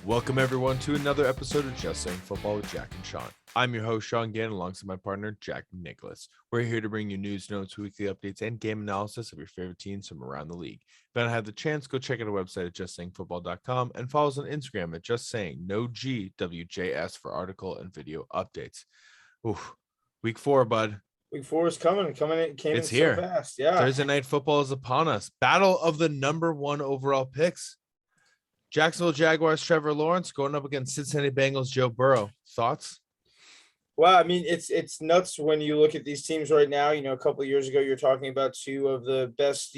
Welcome everyone to another episode of Just Saying Football with Jack and Sean. I'm your host, Sean Gann, alongside my partner, Jack Nicholas. We're here to bring you news, notes, weekly updates, and game analysis of your favorite teams from around the league. If you haven't had the chance, go check out our website at justsayingfootball.com and follow us on Instagram at justsaying, for article and video updates. Oof. Week 4, bud. Week 4 is coming in, came It's in here. so fast. Yeah. Thursday night football is upon us. Battle of the number 1 overall picks. Jacksonville Jaguars, Trevor Lawrence going up against Cincinnati Bengals, Joe Burrow. Thoughts? Well, I mean, it's nuts when you look at these teams right now. You know, a couple of years ago, you're talking about two of the best,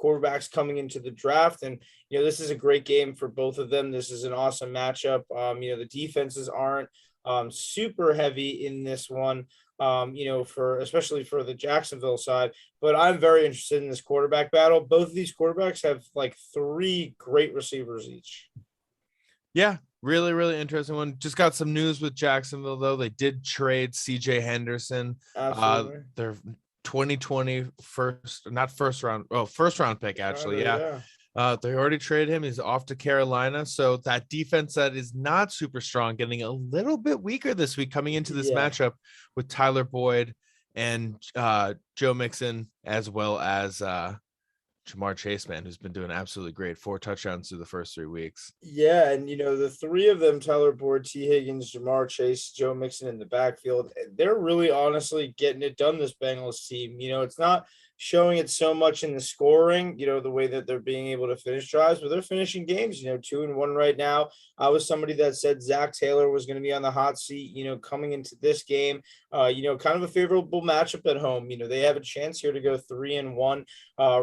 quarterbacks coming into the draft. And, this is a great game for both of them. This is an awesome matchup. The defenses aren't super heavy in this one, especially for the Jacksonville side. But I'm very interested in this quarterback battle. Both of these quarterbacks have like 3 great receivers each. Yeah, really, really interesting one. Just got some news with Jacksonville, though. They did trade CJ Henderson. Absolutely. Their 2020 first round pick, actually. Yeah. They already traded him. He's off to Carolina. So that defense that is not super strong, getting a little bit weaker this week coming into this matchup with Tyler Boyd and Joe Mixon, as well as Jamar Chase, man, who's been doing absolutely great. 4 touchdowns through the first 3 weeks. Yeah, and the 3 of them, Tyler Boyd, T. Higgins, Jamar Chase, Joe Mixon in the backfield, they're really honestly getting it done, this Bengals team. It's not showing it so much in the scoring, the way that they're being able to finish drives, but they're finishing games, 2-1 right now. I was somebody that said Zach Taylor was going to be on the hot seat, coming into this game, kind of a favorable matchup at home. They have a chance here to go 3-1,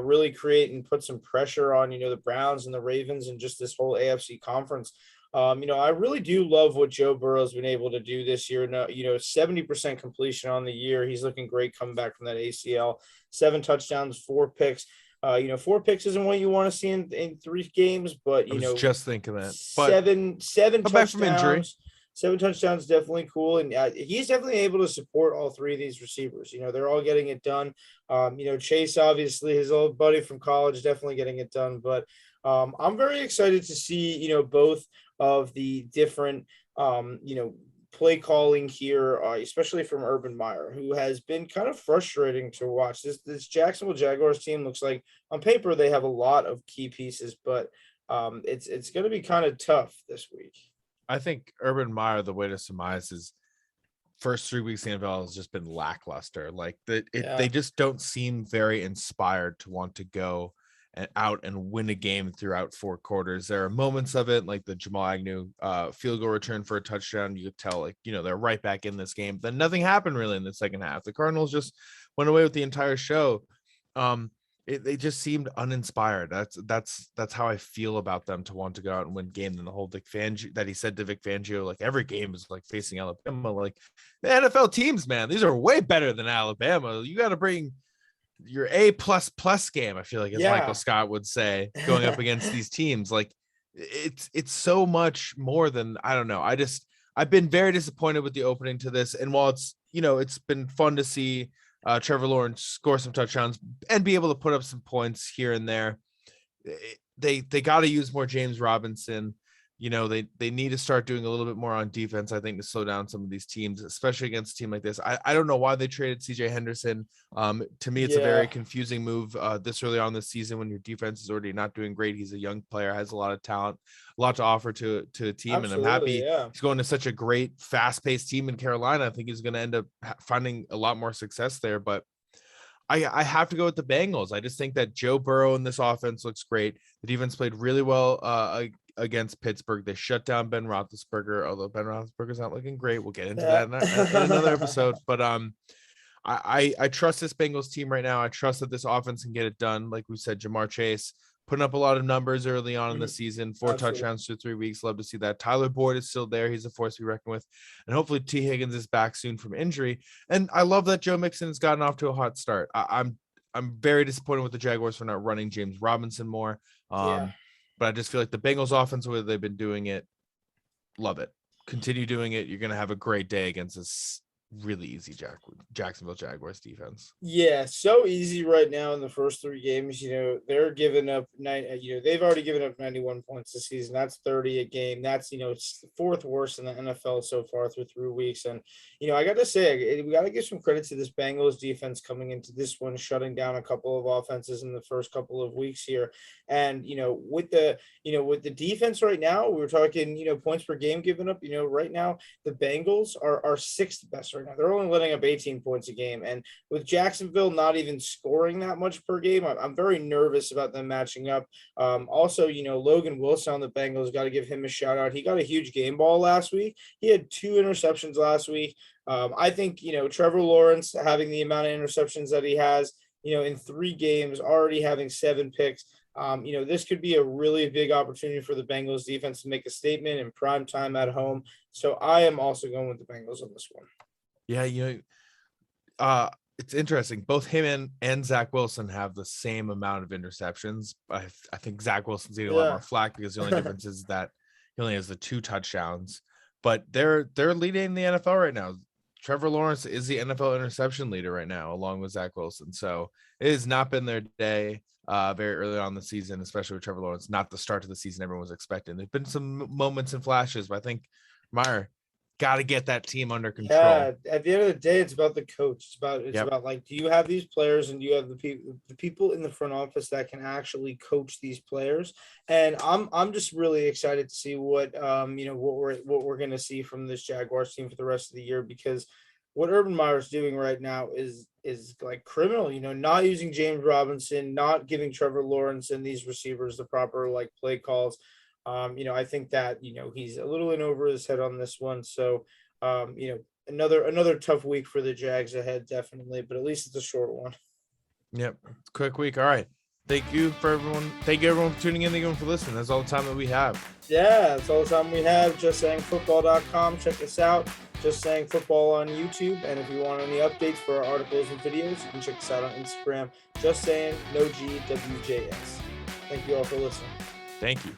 really create and put some pressure on, the Browns and the Ravens and just this whole AFC conference. I really do love what Joe Burrow's been able to do this year. 70% completion on the year. He's looking great coming back from that ACL. 7 touchdowns, 4 picks. 4 picks isn't what you want to see in 3 games, but I was just thinking that. But seven touchdowns. Back from injury. 7 touchdowns, definitely cool, and he's definitely able to support all 3 of these receivers. They're all getting it done. Chase, obviously, his old buddy from college, definitely getting it done. But I'm very excited to see both of the different play calling here, especially from Urban Meyer, who has been kind of frustrating to watch. This Jacksonville Jaguars team looks like on paper they have a lot of key pieces, but it's going to be kind of tough this week. I think Urban Meyer, the way to surmise his first 3 weeks in the NFL has just been lackluster. Like they just don't seem very inspired to want to go and out and win a game throughout 4 quarters. There are moments of it, like the Jamal Agnew field goal return for a touchdown. You could tell, like, they're right back in this game. Then nothing happened really in the second half. The Cardinals just went away with the entire show. They just seemed uninspired. That's how I feel about them, to want to go out and win game. And the whole Vic Fangio that he said to Vic Fangio, like, every game is like facing Alabama. Like, the NFL teams, man, these are way better than Alabama. You got to bring your A++ game, I feel like, as Michael Scott would say, going up against these teams. Like, it's so much more than, I don't know. I've been very disappointed with the opening to this. And while it's been fun to see Trevor Lawrence score some touchdowns and be able to put up some points here and there, they got to use more James Robinson. They need to start doing a little bit more on defense, I think, to slow down some of these teams, especially against a team like this. I don't know why they traded CJ Henderson. To me, it's a very confusing move this early on this season when your defense is already not doing great. He's a young player, has a lot of talent, a lot to offer to a team. Absolutely, and I'm happy he's going to such a great, fast-paced team in Carolina. I think he's going to end up finding a lot more success there. But I have to go with the Bengals. I just think that Joe Burrow in this offense looks great. The defense played really well against Pittsburgh. They shut down Ben Roethlisberger, although Ben Roethlisberger's not looking great. We'll get into that in another episode. But I trust this Bengals team right now. I trust that this offense can get it done. Like we said, Jamar Chase putting up a lot of numbers early on in the season, 4 touchdowns through 3 weeks. Love to see that. Tyler Boyd is still there. He's a force to be reckoned with. And hopefully T. Higgins is back soon from injury. And I love that Joe Mixon has gotten off to a hot start. I'm very disappointed with the Jaguars for not running James Robinson more. But I just feel like the Bengals offense, the way they've been doing it, love it. Continue doing it. You're going to have a great day against this really easy Jacksonville Jaguars defense. Yeah, so easy right now in the first 3 games. They're giving up they've already given up 91 points this season. That's 30 a game. That's it's the 4th worst in the NFL so far through 3 weeks. And I got to say, we got to give some credit to this Bengals defense coming into this one, shutting down a couple of offenses in the first couple of weeks here. And with the defense right now, we're talking points per game given up. Right now the Bengals are 6th best right now. They're only letting up 18 points a game. And with Jacksonville not even scoring that much per game, I'm very nervous about them matching up. Also, Logan Wilson on the Bengals, got to give him a shout out. He got a huge game ball last week. He had 2 interceptions last week. I think, Trevor Lawrence having the amount of interceptions that he has, in 3 games, already having 7 picks. This could be a really big opportunity for the Bengals defense to make a statement in prime time at home. So I am also going with the Bengals on this one. Yeah, it's interesting. Both him and Zach Wilson have the same amount of interceptions. I think Zach Wilson's getting a lot more flack because the only difference is that he only has the 2 touchdowns. But they're leading the NFL right now. Trevor Lawrence is the NFL interception leader right now, along with Zach Wilson. So it has not been their day very early on in the season, especially with Trevor Lawrence. Not the start of the season everyone was expecting. There's been some moments and flashes, but I think Meyer got to get that team under control. Yeah, at the end of the day, it's about the coach. It's about like, do you have these players and do you have the people in the front office that can actually coach these players? And I'm just really excited to see what what we're gonna see from this Jaguars team for the rest of the year, because what Urban Meyer's doing right now is like criminal. Not using James Robinson, not giving Trevor Lawrence and these receivers the proper like play calls. I think that, he's a little in over his head on this one. So, another tough week for the Jags ahead, definitely, but at least it's a short one. Yep. Quick week. All right. Thank you everyone for tuning in. Thank you for listening. That's all the time that we have. Yeah, that's all the time we have. JustSayingFootball.com. Check us out. Just Saying Football on YouTube. And if you want any updates for our articles and videos, you can check us out on Instagram. Just Saying, no G, WJS. Thank you all for listening. Thank you.